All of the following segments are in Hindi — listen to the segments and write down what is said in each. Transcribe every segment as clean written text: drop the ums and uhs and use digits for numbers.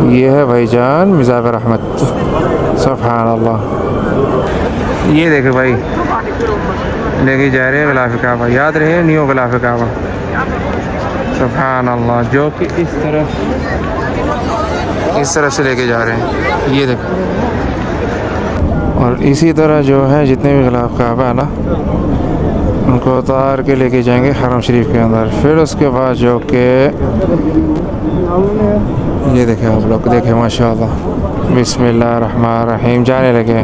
ये है भाईजान मिज़ाब रहमत, सुभान अल्लाह। ये देखे भाई लेके जा रहे हैं ग़िलाफ़ काबा, याद रहे न्यू ग़िलाफ़ काबा, सुभान अल्लाह, जो कि इस तरफ से लेके जा रहे हैं। ये देखो, और इसी तरह जो है जितने भी ग़िलाफ़ काबा है ना, उनको उतार के लेके जाएंगे हरम शरीफ के अंदर। फिर उसके बाद जो कि ये देखें आप लोग, देखें माशाअल्लाह, बिस्मिल्लाहिर्रहमानिर्रहीम, जाने लगे,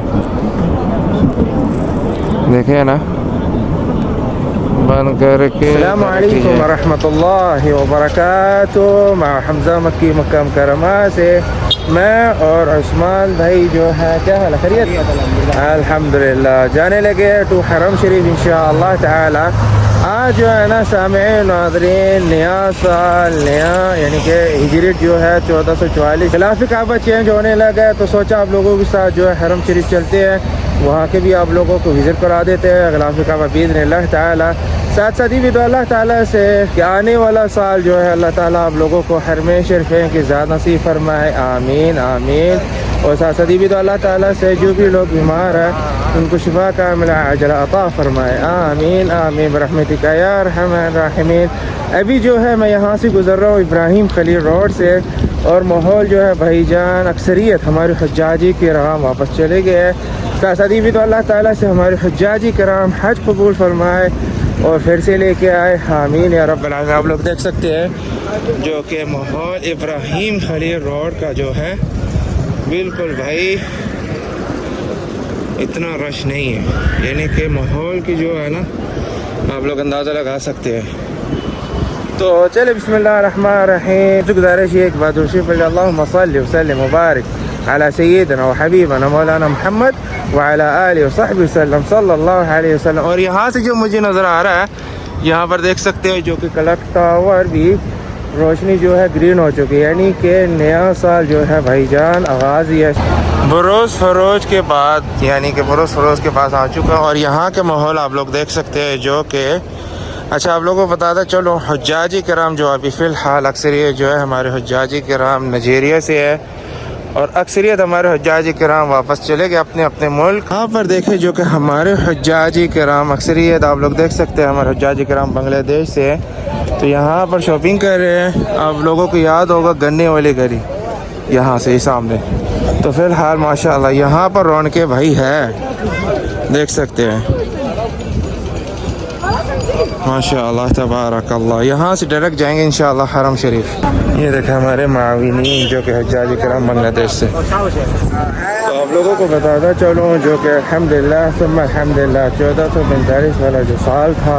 देखे ना बंद करके। अस्सलामु अलैकुम वरहमतुल्लाहि वबरकातुहू। मैं हमज़ा मक्की मक्का मुकर्रमा से मैं और उस्मान भाई जो है, क्या हाल है, खैरियत? अल्हम्दुलिल्लाह। जाने लगे टू हरम शरीफ इंशाअल्लाह ताला। आज जो है ना सामईन नाज़रीन, नया साल, नया यानी कि हिजरी जो है 1444, ग़िलाफ़ काबा चेंज होने लगा है, तो सोचा आप लोगों के साथ जो है हरम शरीफ चलते हैं, वहाँ के भी आप लोगों को विज़िट करा देते हैं ग़िलाफ़ काबा बिइज़्निल्लाह ताला। साथ साथ ही भी तो अल्लाह ताला से कि आने वाला साल जो है अल्लाह ताला आप लोगों को हरम शरीफ़ैन की ज़्यादा नसीब फरमाए, आमीन आमीन। और साथ साथ ही भी तो अल्लाह ताला से जो भी लोग बीमार हैं उनको शिफा कामिला अजला अता फरमाए, आमीन आमीन बरहमतिका या अरहमर राहिमीन। अभी जो है मैं यहाँ से गुज़र रहा हूँ इब्राहिम खलील रोड से, और माहौल जो है भाईजान अक्सरियत हमारे हुज्जाजी किराम वापस चले गए। साथ साथ ही भी तो अल्लाह ताला से हमारे हुज्जाजी किराम हज कबूल फरमाए और फिर से लेके आए, आमीन या रब्बल आलमीन। आप लोग देख सकते हैं जो कि माहौल इब्राहिम खलील रोड का जो है बिल्कुल भाई इतना रश नहीं है, यानी कि माहौल की जो है ना आप लोग अंदाज़ा लगा सकते हैं। तो चले बिस्मिल्लाहिर्रहमानिर्रहीम। गुजारिश ये एक बात दूसरी पर, अल्लाहुम्मा सल्लि व सल्लिम व बारिक अला सय्यिदिना व हबीबना मौलाना मुहम्मद व अला आलिहि व सहबिहि वसल्लम सल्लल्लाहु अलैहि वसल्लम। और यहाँ से जो मुझे नज़र आ रहा है, यहाँ पर देख सकते हो जो कि क्लॉक टावर भी रोशनी जो है ग्रीन हो चुकी है, यानी कि नया साल जो है भाईजान आगाज़ ही है। बरोज़ फरोज के बाद, यानी कि बरोज़ फरोज के पास आ चुका हूँ, और यहाँ के माहौल आप लोग देख सकते हैं जो कि अच्छा आप लोगों को बताता चलो, हुज्जाजी किराम जो अभी फ़िलहाल अक्सरियत जो है हमारे हुज्जाजी किराम नाइजीरिया से है, और अक्सरियत हमारे हुज्जाजी किराम वापस चले गए अपने अपने मुल्क। यहाँ पर देखें जो कि हमारे हुज्जाजी किराम अक्सरियत आप लोग देख सकते हैं हमारे हुज्जाजी किराम बांग्लादेश से है, तो यहाँ पर शॉपिंग कर रहे हैं। आप लोगों को याद होगा गन्ने वाली गली यहाँ से ही सामने। तो फ़िलहाल माशाल्लाह यहाँ पर रौनकें भाई है, देख सकते हैं माशाअल्लाह तबारकल्लाह। यहाँ से डायरेक्ट जाएंगे इंशाअल्लाह हरम शरीफ। ये देखें हमारे माविनीन जो कि हुज्जाजी किराम बांग्लादेश से। तो आप लोगों को बताता चलूँ जो कि अल्हम्दुलिल्लाह सुम्मा अल्हम्दुलिल्लाह 1445 वाला जो साल था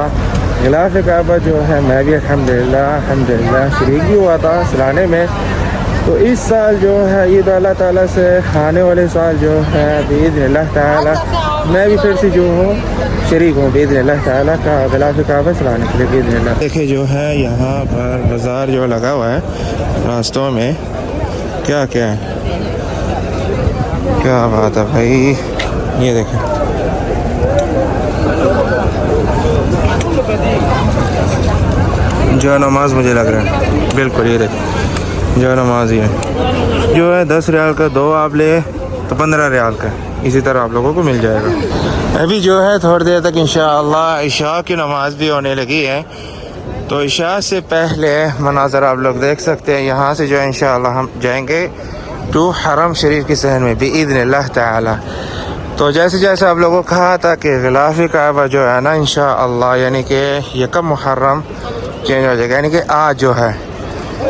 ग़िलाफ़ काबा जो है, मैं भी अल्हम्दुलिल्लाह शरीक भी हुआ था चलाने में। तो इस साल जो है ईद अल्लाह ताला से आने वाले साल जो है बिइज़्निल्लाह ताला मैं भी फिर से जो हूँ शरीक हूँ बिइज़्निल्लाह ताला का ग़िलाफ़ काबा चलाने के लिए बिइज़्निल्लाह। देखिए जो है यहाँ पर बाज़ार जो लगा हुआ है रास्तों में, क्या क्या है, क्या बात है भाई। ये देखें जो नमाज मुझे लग रहा है बिल्कुल, ये देखें जो नमाज ही है जो है 10 रियाल का 2 आप ले तो 15 रियाल का, इसी तरह आप लोगों को मिल जाएगा। अभी जो है थोड़ी देर तक इंशाअल्लाह इशा की नमाज भी होने लगी है, तो इशा से पहले मनाज़र आप लोग देख सकते हैं। यहाँ से जो है इंशाअल्लाह हम जाएंगे टू हरम शरीफ की सहन में बिइज़्निल्लाह ताला। तो जैसे जैसे आप लोगों को कहा था कि ग़िलाफ़ काबा जो है ना इंशाअल्लाह यानी कि यकम मुहर्रम चेंज हो जाएगा, यानी कि आज जो है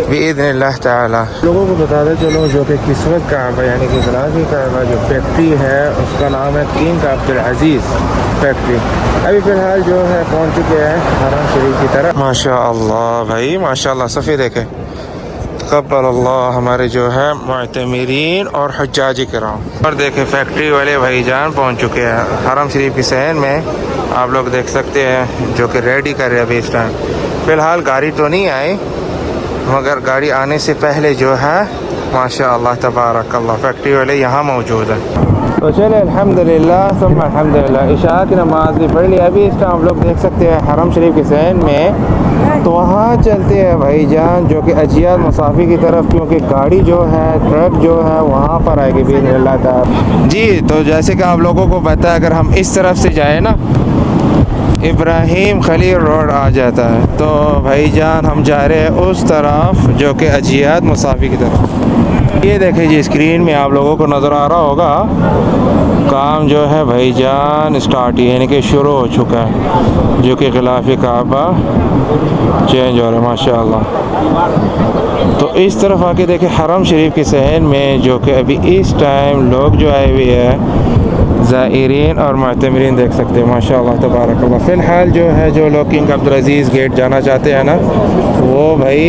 बिइज़्निल्लाह ताला। लोगों को बताते चलो जो कि किस्मत काबा यानी कि ग़िलाफ़ काबा जो फैक्ट्री है उसका नाम है किंग अब्दुल अज़ीज़ फैक्ट्री। अभी फ़िलहाल जो है पहुंच चुके हैं हरम शरीफ की तरफ। माशाअल्लाह भाई माशाअल्लाह, सफ़ी देखें तक़ब्बल अल्लाह हमारे जो है मुअतमिरीन और हुज्जाजी किराम। और देखें फैक्ट्री वाले भाईजान पहुंच चुके हैं हरम शरीफ की सहन में, आप लोग देख सकते हैं जो कि रेडी कर रहे हैं अभी इस टाइम। फ़िलहाल गाड़ी तो नहीं आई, मगर गाड़ी आने से पहले जो है माशाअल्लाह तबारकल्लाह फैक्ट्री वाले यहाँ मौजूद है। तो चले अल्हम्दुलिल्लाह सुम्मा अल्हम्दुलिल्लाह इशा की नमाज़ भी पढ़ ली। अभी इस टाइम आप लोग देख सकते हैं हरम शरीफ के सहन में तो वहाँ चलते हैं भाईजान, जो कि अजियात मुसाफी की तरफ, क्योंकि गाड़ी जो है, ट्रक जो है वहाँ पर आएगी बिइज़्निल्लाह ताला जी। तो जैसे कि आप लोगों को पता है, अगर हम इस तरफ से जाए ना, इब्राहिम खलील रोड आ जाता है। तो भाईजान हम जा रहे हैं उस तरफ, जो कि अजियात मुसाफी की तरफ। ये देखें जी, स्क्रीन में आप लोगों को नज़र आ रहा होगा, काम जो है भाईजान स्टार्ट, यानी कि शुरू हो चुका है, जो कि खिलाफ़ काबा चेंज हो रहा है माशाअल्लाह। तो इस तरफ आके देखें हरम शरीफ के सहन में, जो कि अभी इस टाइम लोग जो आए हुए हैं, ज़ायरीन और मुअतमिरीन देख सकते हैं माशाअल्लाह तबारकल्लाह। फ़िलहाल जो है, जो लोग किंग अब्दुल-अज़ीज़ गेट जाना चाहते हैं ना, वो भाई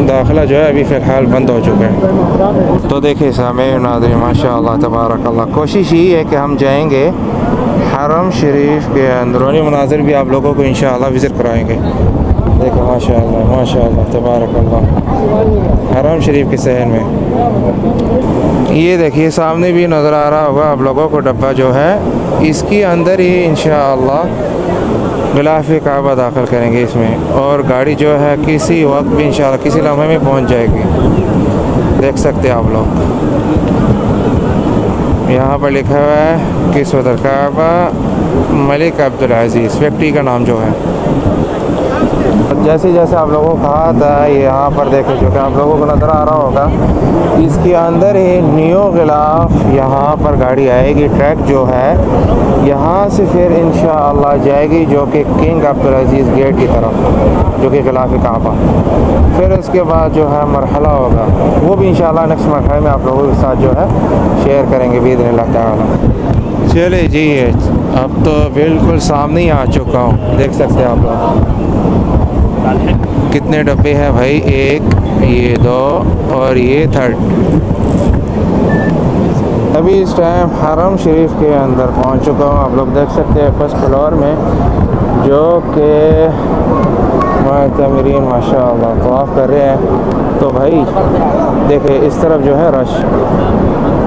दाखिला जो है अभी फ़िलहाल बंद हो चुका है। तो देखिए सामईन नाज़रीन माशाअल्लाह तबारकल्लाह, कोशिश यही है कि हम जाएंगे हरम शरीफ के अंदरूनी मनाज़िर भी आप लोगों को इंशाअल्लाह विज़िट कराएंगे। देखो माशाअल्लाह माशाअल्लाह तबारकल्लाह, हरम शरीफ के सहन में। ये देखिए सामने भी नज़र आ रहा होगा आप लोगों को डब्बा जो है, इसके अंदर ही इंशाअल्लाह गिलाफ़ काबा दाखिल करेंगे इसमें, और गाड़ी जो है किसी वक्त भी इंशाअल्लाह किसी लम्हे में पहुंच जाएगी। देख सकते हैं आप लोग, यहाँ पर लिखा हुआ है किस्वतुल काबा मलिक अब्दुल अज़ीज़, फैक्ट्री का नाम जो है। जैसे जैसे आप लोगों को कहा था, यहाँ पर देखें, जो कि आप लोगों को नज़र आ रहा होगा, इसके अंदर ही न्यू गिलाफ यहाँ पर गाड़ी आएगी, ट्रक जो है यहाँ से फिर इंशाअल्लाह जाएगी, जो कि किंग अब्दुल-अज़ीज़ गेट की तरफ, जो कि गिलाफ़ काबा। फिर उसके बाद जो है मरहला होगा, वो भी इंशाअल्लाह नेक्स्ट मरहले में आप लोगों के साथ जो है शेयर करेंगे बिइज़्निल्लाह ताला। चले जी, अब तो बिल्कुल सामने ही आ चुका हूँ, देख सकते हैं आप लोग कितने डब्बे हैं भाई, एक, ये दो और ये थर्ड। अभी इस टाइम हरम शरीफ के अंदर पहुंच चुका हूं, आप लोग देख सकते हैं फर्स्ट फ्लोर में, जो कि मुअतमिरीन माशाअल्लाह तवाफ़ कर रहे हैं। तो भाई देखिए इस तरफ जो है रश,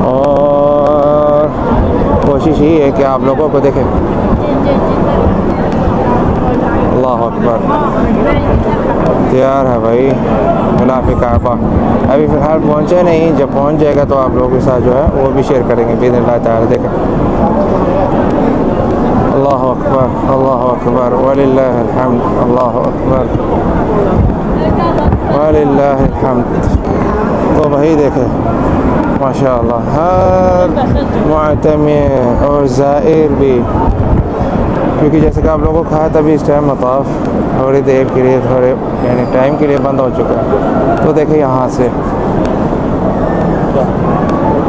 और कोशिश ही है कि आप लोगों को देखें, अल्लाह अकबर, तैयार है भाई गिलाफ़ काबा। अभी फ़िलहाल पहुँचे नहीं, जब पहुँच जाएगा तो आप लोगों के साथ जो है वो भी शेयर करेंगे बिइज़्निल्लाह ताला। देखें, अल्लाह अकबर वलिल्लाहिल हम्द, अल्लाह अकबर वलिल्लाहिल हम्द। तो भाई देखें माशाअल्लाह, हर मुअतमिर और ज़ाइर भी, क्योंकि जैसे कि आप लोगों को कहा था अभी इस टाइम मताफ़ थोड़ी देर के लिए, थोड़े यानी टाइम के लिए बंद हो चुका है। तो देखिए यहाँ से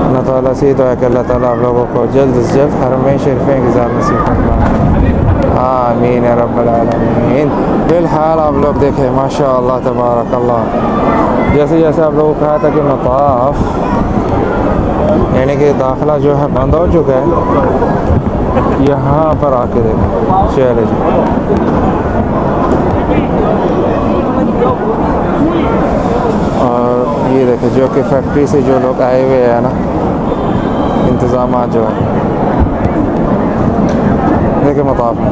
अल्लाह ताला से तो है कि अल्लाह ताला आप लोगों को जल्द से जल्द हरम शरीफ़ैन की ज़ियारत नसीब फरमाए, आमीन या रब्बल आलमीन। फ़िलहाल आप लोग देखें माशाअल्लाह तबारकल्लाह, जैसे जैसे आप लोगों को कहा था कि मताफ़ यानी कि दाखिला जो है बंद हो चुका है, यहाँ पर आके देखें। चले जी, और ये देखें जो कि फैक्ट्री से जो लोग आए हुए हैं ना, इंतज़ाम जो है देखें मताफ़ में।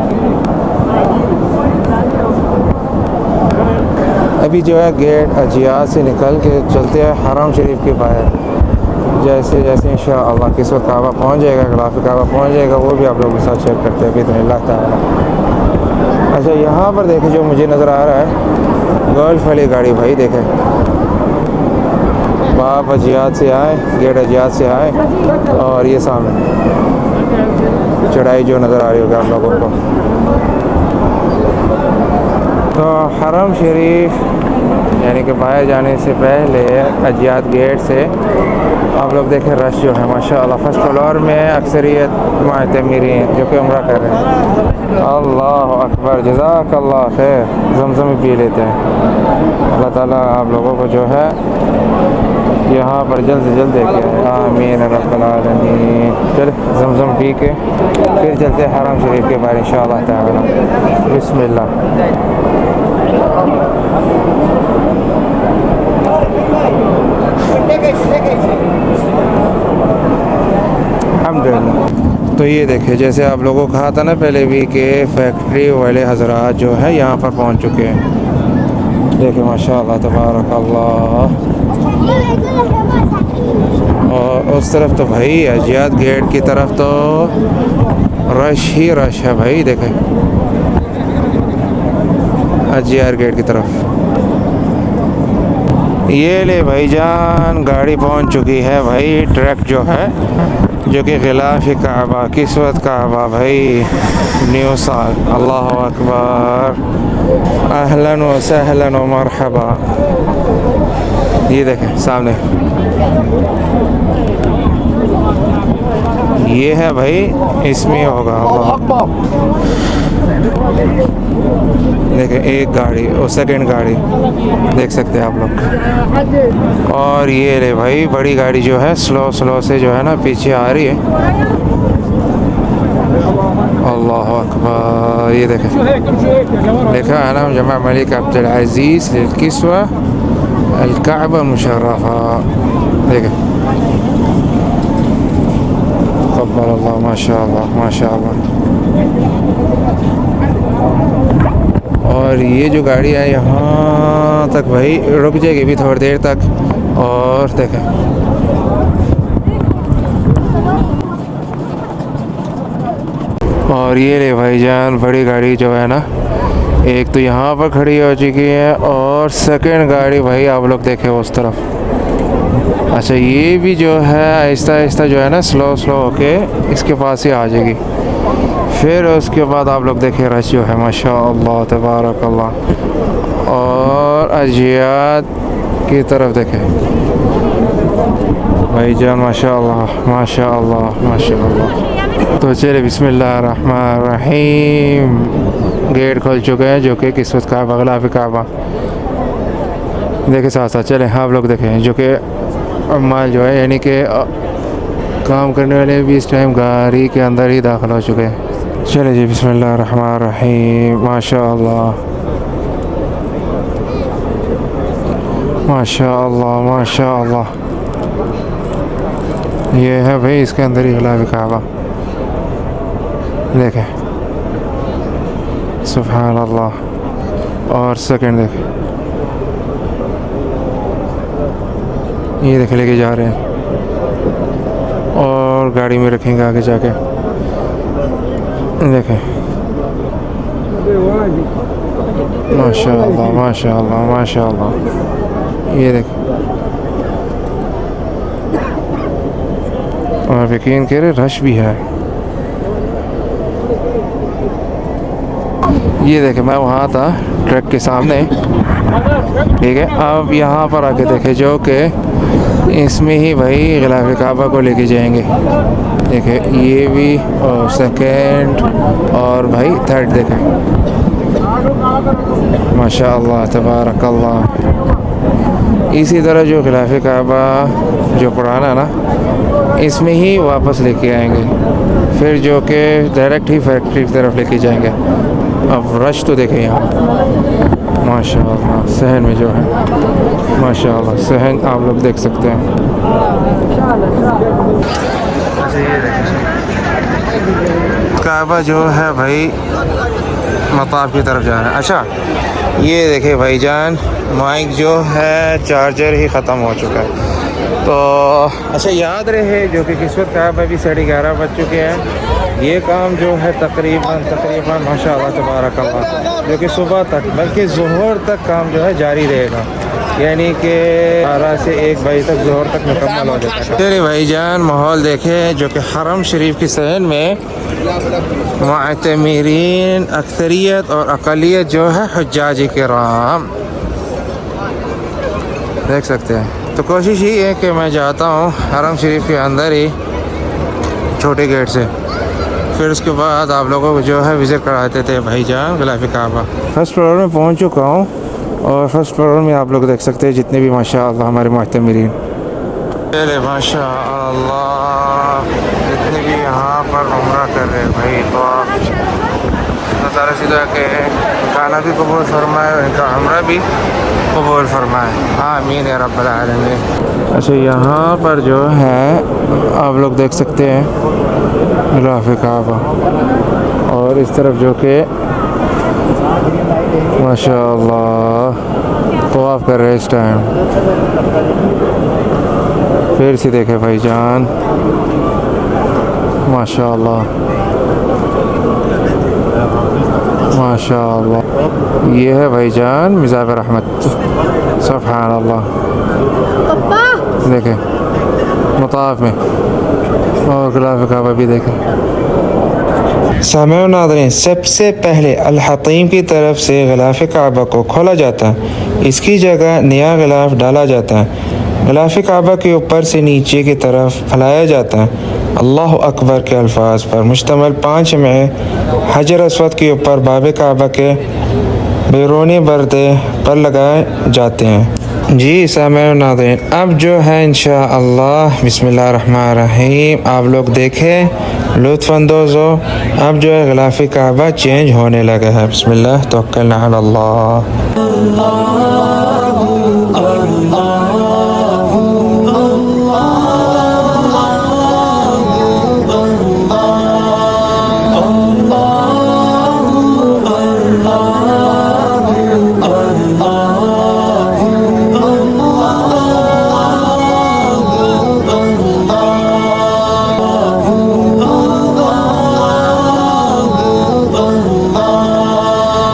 अभी जो है गेट अजियात से निकल के चलते हैं हरम शरीफ के बाहर। जैसे जैसे इंशाअल्लाह किस्वत काबा पहुँच जाएगा, गिलाफ़ काबा पहुँच जाएगा, वो भी आप लोगों के साथ शेयर करते हैं बिइज़्निल्लाह ताला। अच्छा यहाँ पर देखें जो मुझे नज़र आ रहा है गोल्फ वाली गाड़ी, भाई देखें बाप अजियात से आए, गेट अजियात से आए, और ये सामने चढ़ाई जो नज़र आ रही होगी आप लोगों को। तो हरम शरीफ यानी कि बाहर जाने से पहले अजियात गेट से आप लोग देखें रश जो है माशाअल्लाह, फर्स्ट फ्लोर में अक्सरियत मुअतमिरीन जो कि उम्रा कर रहे हैं। अल्लाह अकबर, जज़ाकल्लाह खैर, ज़मज़म पी लेते हैं। अल्लाह ताला आप लोगों को जो है यहाँ पर जल्द से जल्द देखे, आमीन रब्बल आलमीन। चल ज़मज़म पी के फिर चलते हैं हरम शरीफ के बारे इंशाअल्लाह ताला। बिस्मिल्लाह। अल्हम्दुलिल्लाह। तो ये देखें जैसे आप लोगों को कहा था ना पहले भी कि फैक्ट्री वाले हज़रात जो है यहाँ पर पहुँच चुके हैं। देखिए माशाअल्लाह तबारक अल्लाह। और उस तरफ तो भाई अजियात गेट की तरफ तो रश ही रश है भाई। देखें अजियार गेट की तरफ। ये ले भाईजान गाड़ी पहुंच चुकी है भाई। ट्रक जो है जो कि गिलाफ काबा किस्वत काबा भाई। न्यू साल अल्लाह अकबर। अहलन व सहलन व मरहबा। ये देखें सामने ये है भाई। इसमें होगा देखें एक गाड़ी और सेकंड गाड़ी देख सकते हैं आप लोग। और ये ले भाई बड़ी गाड़ी जो है स्लो स्लो से जो है ना पीछे आ रही है। अल्लाह अकबर। ये देखें लिखा है ना जमा मलिक अब्दुल अजीज़ किस्वा अल काबा मुशर्रफा। देखें तक़ब्बल अल्लाह माशाअल्लाह माशाअल्लाह। और ये जो गाड़ी है यहाँ तक भाई रुक जाएगी भी थोड़ी देर तक। और देखें और ये ले भाईजान बड़ी गाड़ी जो है ना एक तो यहाँ पर खड़ी हो चुकी है और सेकंड गाड़ी भाई आप लोग देखें उस तरफ। अच्छा ये भी जो है आहिस्ता आहिस्ता जो है ना स्लो स्लो होके इसके पास ही आ जाएगी। फिर उसके बाद आप लोग देखें रश जो है माशाअल्लाह तबारक अल्लाह। और अजियात की तरफ देखें भाईजान माशाअल्लाह माशाअल्लाह माशाअल्लाह। तो चलिए बिस्मिल्लाह रहमान रहीम। गेट खोल चुके हैं जो कि किस्वत काबा गिलाफ काबा। देखें साथ साथ चलें आप लोग देखें जो कि माल जो है यानी कि काम करने वाले भी इस टाइम गाड़ी के अंदर ही दाखिल हो चुके हैं। चले जी बिस्मिल्लाह रहमान रहीम। माशाअल्लाह माशाअल्लाह माशाअल्लाह। ये है भाई इसके अंदर ही गिलाफ काबा। देखें सुभान अल्लाह। और सेकंड देखें ये देखें लेके जा रहे हैं और गाड़ी में रखेंगे आगे जाके। देखें माशाअल्लाह माशाअल्लाह माशाअल्लाह। ये देखें और यकीन करें रश भी है। ये देखें मैं वहाँ था ट्रक के सामने ठीक है। अब यहाँ पर आके देखें जो कि इसमें ही भाई गिलाफ काबा को लेके जाएंगे। देखें ये भी और सेकंड और भाई थर्ड देखें माशाअल्लाह तबारक अल्लाह। इसी तरह जो गिलाफ काबा जो पुराना ना इसमें ही वापस लेके आएंगे फिर जो कि डायरेक्ट ही फैक्ट्री की तरफ लेके जाएंगे। अब रश तो देखें यहाँ माशाअल्लाह। सहन में जो है माशाअल्लाह सहन आप लोग देख सकते हैं। काबा जो है भाई मताफ की तरफ जा रहा है। अच्छा ये देखे भाईजान माइक जो है चार्जर ही ख़त्म हो चुका है। तो अच्छा याद रहे जो कि किस्वत काबा भी 11:30 बज चुके हैं। ये काम जो है तकरीबन माशाअल्लाह तबारक अल्लाह जो कि सुबह तक बल्कि ज़ोहर तक काम जो है जारी रहेगा। यानी कि 12 से 1 बजे तक ज़ोहर तक मुकम्मल हो जाता है। तेरे भाईजान माहौल देखे जो कि हरम शरीफ की सहन में मुअतमिरीन अक्सरियत और अक़लियत जो है हुज्जाज किराम देख सकते हैं। तो कोशिश ही है कि मैं जाता हूँ हरम शरीफ के अंदर ही छोटे गेट से। फिर उसके बाद आप लोगों को जो है विज़िट कराते थे भाईजान गिलाफ काबा। फर्स्ट फ्लोर में पहुँच चुका हूँ और फर्स्ट फ्लोर में आप लोग देख सकते हैं जितने भी माशाअल्लाह हमारे मुअतमिरीन पहले माशाअल्लाह जितने भी यहाँ पर उम्रा कर रहे हैं भाई। तो आप नज़ारा सीधा के खाना भी कबूल फरमाए इनका उम्रा भी कबूल फरमाए आमीन या रब्बल आलमीन। अच्छा यहाँ पर जो है आप लोग देख सकते हैं गिलाफ काबा और इस तरफ जो कि माशाअल्लाह तवाफ कर रहे हैं इस टाइम। फिर से देखे भाईजान, माशाअल्लाह माशाअल्लाह। ये है भाईजान मिज़ाब रहमत, सुभान अल्लाह। देखें मुताफ में, और गिलाफ काबा भी देखें। सामईन नाज़रीन, सबसे पहले अल हतीम की तरफ से गिलाफ काबा को खोला जाता है। इसकी जगह नया गिलाफ डाला जाता है। गिलाफ काबा के ऊपर से नीचे की तरफ फैलाया जाता है। अल्लाह अकबर के अल्फाज पर मुश्तमिल 5 में हजर अस्वद के ऊपर बाब काबा के बैरूनी पर्दे पर लगाए जाते हैं। जी सामईन नाज़रीन, अब जो है इंशाअल्लाह बिस्मिल्लाहिर्रहमानिर्रहीम आप लोग देखें, लुत्फ़अंदोज़ हो। अब जो है गिलाफ़ काबा चेंज होने लगा है। बिस्मिल्लाह तवक्कलना अल्लाह।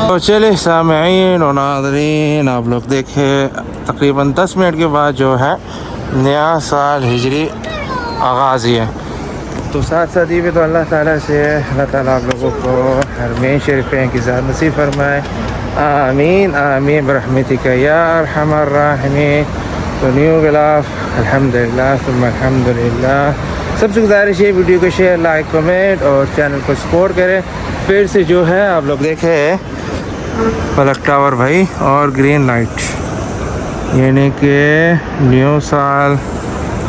तो चले सामईन और नाज़रीन, आप लोग देखें तकरीबन 10 मिनट के बाद जो है नया साल हिजरी आगाज़ ही है। तो साथ साथ ही में तो अल्लाह ताला से अल्लाह ताला आप लोगों को हरमैन शरीफ़ैन की ज़ात नसीब फरमाए। आमीन आमीन बरहमतिका या अरहमर राहिमीन। तो न्यू गिलाफ अल्हम्दुलिल्लाह सुम्मा अल्हम्दुलिल्लाह। सबसे गुजारिश है वीडियो को शेयर, लाइक, कमेंट और चैनल को सपोर्ट करें। फिर से जो है आप लोग देखें पलक टावर भाई और ग्रीन लाइट, यानी कि न्यू साल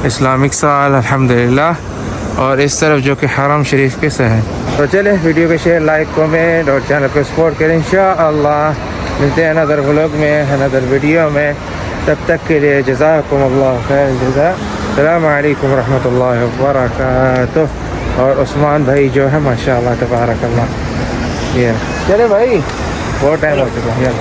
इस्लामिक साल अल्हम्दुलिल्लाह। और इस तरफ जो कि हरम शरीफ के से है। तो चले वीडियो को शेयर, लाइक, कमेंट और चैनल को सपोर्ट करें। इंशाअल्लाह मिलते हैं अनदर व्लॉग में, अनदर वीडियो में। तब तक के लिए जज़ाकुमुल्लाह खैर जज़ा। अस्सलामु अलैकुम रहमतुल्लाहि व बरकातुहू। और उस्मान भाई जो है माशाअल्लाह तबारकल्लाह। ये चले भाई, बहुत टाइम हो चुका है।